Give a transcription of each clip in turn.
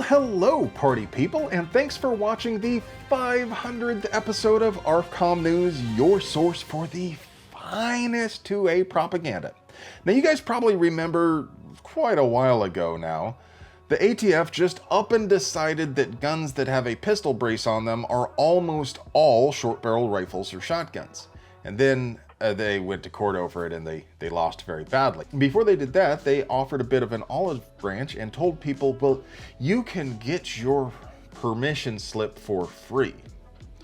hello, party people, and thanks for watching the 500th episode of ARFCOM News, your source for the finest 2A propaganda. Now, you guys probably remember quite a while ago now, the ATF just up and decided that guns that have a pistol brace on them are almost all short barrel rifles or shotguns. And then they went to court over it and they lost very badly. Before they did that, they offered a bit of an olive branch and told people, well, you can get your permission slip for free.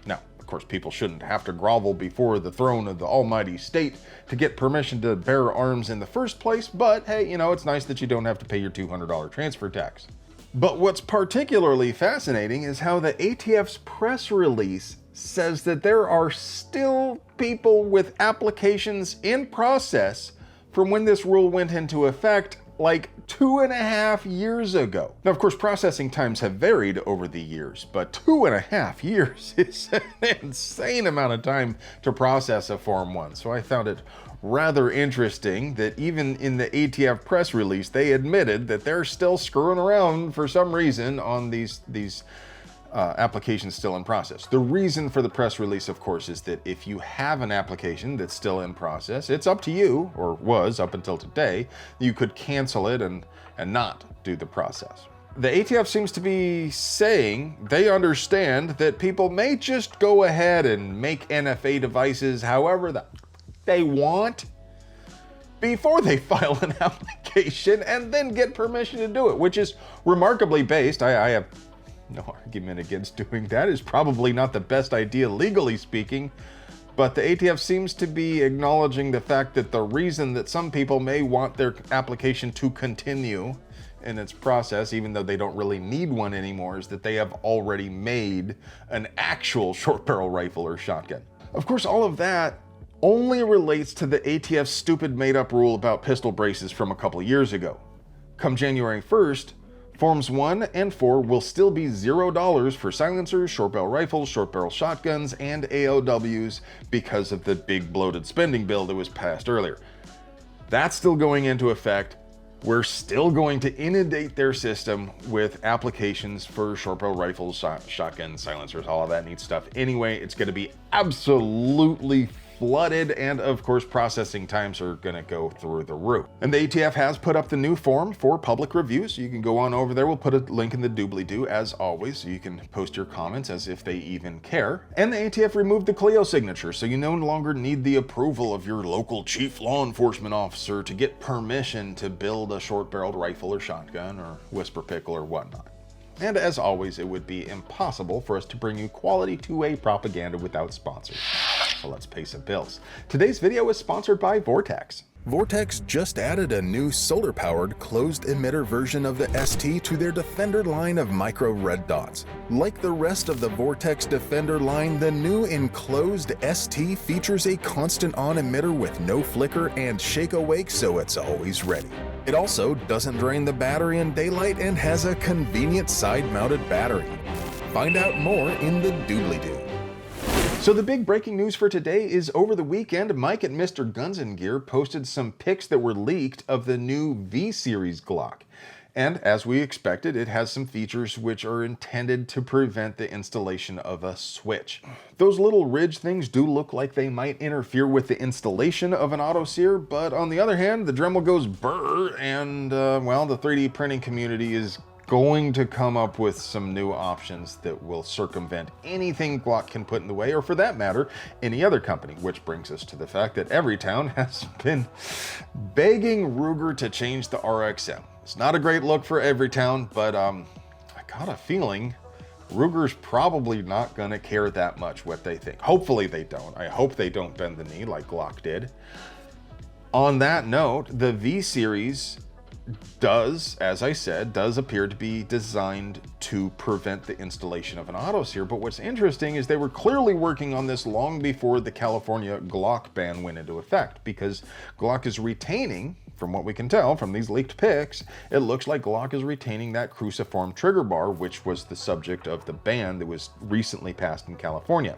Now, of course, people shouldn't have to grovel before the throne of the almighty state to get permission to bear arms in the first place, but hey, you know, it's nice that you don't have to pay your $200 transfer tax. But what's particularly fascinating is how the ATF's press release says that there are still people with applications in process from when this rule went into effect like 2.5 years ago. Now, of course, processing times have varied over the years, but 2.5 years is an insane amount of time to process a Form 1. So I found it rather interesting that even in the ATF press release, they admitted that they're still screwing around for some reason on these applications still in process. The reason for the press release, of course, is that if you have an application that's still in process, it's up to you, or was up until today, you could cancel it and not do the process. The ATF seems to be saying they understand that people may just go ahead and make NFA devices however they want before they file an application and then get permission to do it, which is remarkably based. I have no argument against doing that. Is probably not the best idea legally speaking, but the ATF seems to be acknowledging the fact that the reason that some people may want their application to continue in its process, even though they don't really need one anymore, is that they have already made an actual short barrel rifle or shotgun. Of course, all of that only relates to the ATF's stupid made-up rule about pistol braces from a couple years ago. Come January 1st, Forms 1 and 4 will still be $0 for silencers, short barrel rifles, short barrel shotguns, and AOWs because of the big bloated spending bill that was passed earlier. That's still going into effect. We're still going to inundate their system with applications for short barrel rifles, shotguns, silencers, all of that neat stuff. Anyway, it's going to be absolutely flooded, and of course processing times are going to go through the roof. And the ATF has put up the new form for public review, so you can go on over there. We'll put a link in the doobly-doo as always, so you can post your comments as if they even care. And the ATF removed the Clio signature, so you no longer need the approval of your local chief law enforcement officer to get permission to build a short-barreled rifle or shotgun or whisper pickle or whatnot. And as always, it would be impossible for us to bring you quality 2A propaganda without sponsors. So let's pay some bills. Today's video is sponsored by Vortex. Vortex just added a new solar-powered closed emitter version of the ST to their Defender line of micro red dots. Like the rest of the Vortex Defender line, the new enclosed ST features a constant on emitter with no flicker and shake awake, so it's always ready. It also doesn't drain the battery in daylight and has a convenient side-mounted battery. Find out more in the doobly-doo. So the big breaking news for today is over the weekend, Mike at Mr. Guns and Gear posted some pics that were leaked of the new V-Series Glock. And as we expected, it has some features which are intended to prevent the installation of a switch. Those little ridge things do look like they might interfere with the installation of an auto sear, but on the other hand, the Dremel goes brrr, and well, the 3D printing community is going to come up with some new options that will circumvent anything Glock can put in the way, or for that matter, any other company, which brings us to the fact that Everytown has been begging Ruger to change the RXM. It's not a great look for Everytown, but I got a feeling Ruger's probably not gonna care that much what they think. Hopefully they don't. I hope they don't bend the knee like Glock did. On that note, the V-Series does, as I said, does appear to be designed to prevent the installation of an auto sear. But what's interesting is they were clearly working on this long before the California Glock ban went into effect, because Glock is retaining, from what we can tell from these leaked pics, it looks like Glock is retaining that cruciform trigger bar, which was the subject of the ban that was recently passed in California.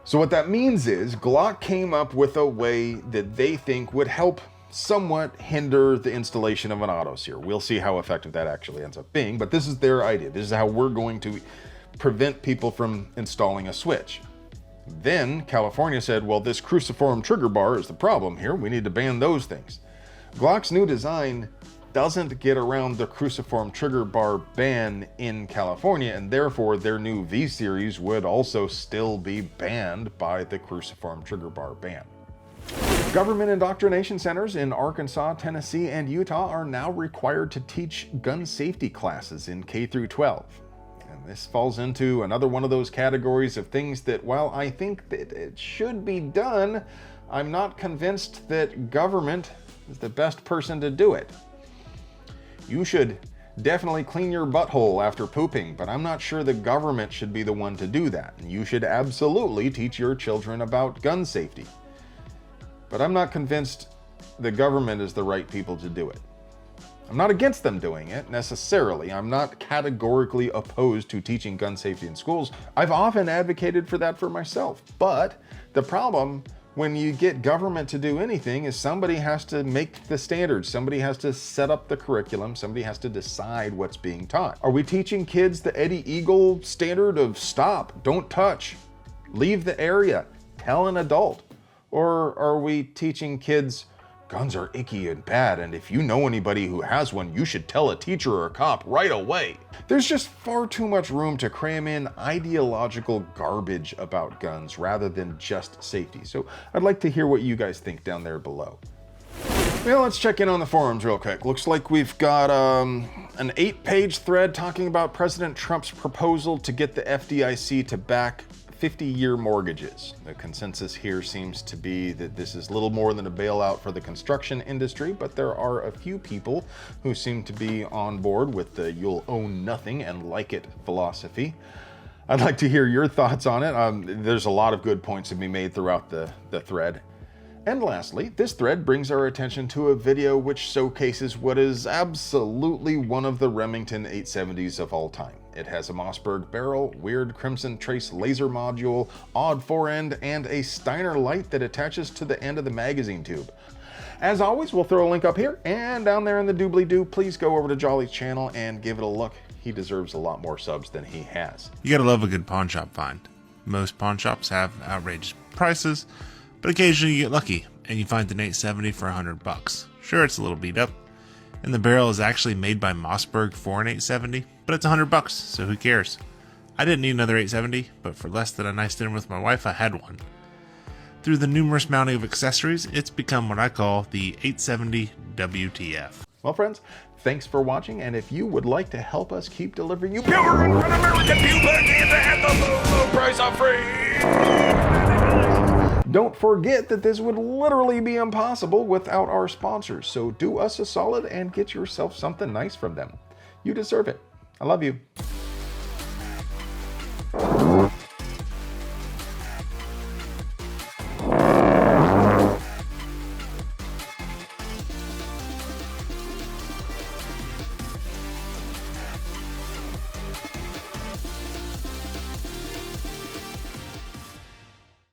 So what that means is Glock came up with a way that they think would help somewhat hinder the installation of an autosear. We'll see how effective that actually ends up being, but this is their idea. This is how we're going to prevent people from installing a switch. Then California said, well, this cruciform trigger bar is the problem here. We need to ban those things. Glock's new design doesn't get around the cruciform trigger bar ban in California, and therefore their new V series would also still be banned by the cruciform trigger bar ban. Government indoctrination centers in Arkansas, Tennessee, and Utah are now required to teach gun safety classes in K through 12. And this falls into another one of those categories of things that, while I think that it should be done, I'm not convinced that government is the best person to do it. You should definitely clean your butthole after pooping, but I'm not sure the government should be the one to do that. You should absolutely teach your children about gun safety. But I'm not convinced the government is the right people to do it. I'm not against them doing it necessarily. I'm not categorically opposed to teaching gun safety in schools. I've often advocated for that for myself. But the problem when you get government to do anything is somebody has to make the standards. Somebody has to set up the curriculum. Somebody has to decide what's being taught. Are we teaching kids the Eddie Eagle standard of stop, don't touch, leave the area, tell an adult? Or are we teaching kids guns are icky and bad, and if you know anybody who has one, you should tell a teacher or a cop right away? There's just far too much room to cram in ideological garbage about guns rather than just safety. So I'd like to hear what you guys think down there below. Well, let's check in on the forums real quick. Looks like we've got an 8-page thread talking about President Trump's proposal to get the FDIC to back 50-year mortgages. The consensus here seems to be that this is little more than a bailout for the construction industry, but there are a few people who seem to be on board with the you'll own nothing and like it philosophy. I'd like to hear your thoughts on it. There's a lot of good points to be made throughout the thread. And lastly, this thread brings our attention to a video which showcases what is absolutely one of the Remington 870s of all time. It has a Mossberg barrel, weird Crimson Trace laser module, odd forend, and a Steiner light that attaches to the end of the magazine tube. As always, we'll throw a link up here and down there in the doobly-doo. Please go over to Jolly's channel and give it a look. He deserves a lot more subs than he has. You gotta love a good pawn shop find. Most pawn shops have outrageous prices, but occasionally you get lucky and you find an 870 for $100. Sure, it's a little beat up, and the barrel is actually made by Mossberg for an 870, but it's $100, so who cares? I didn't need another 870, but for less than a nice dinner with my wife, I had one. Through the numerous mounting of accessories, it's become what I call the 870 WTF. Well, friends, thanks for watching, and if you would like to help us keep delivering you pure American propaganda at the low price of free, don't forget that this would literally be impossible without our sponsors. So do us a solid and get yourself something nice from them. You deserve it. I love you.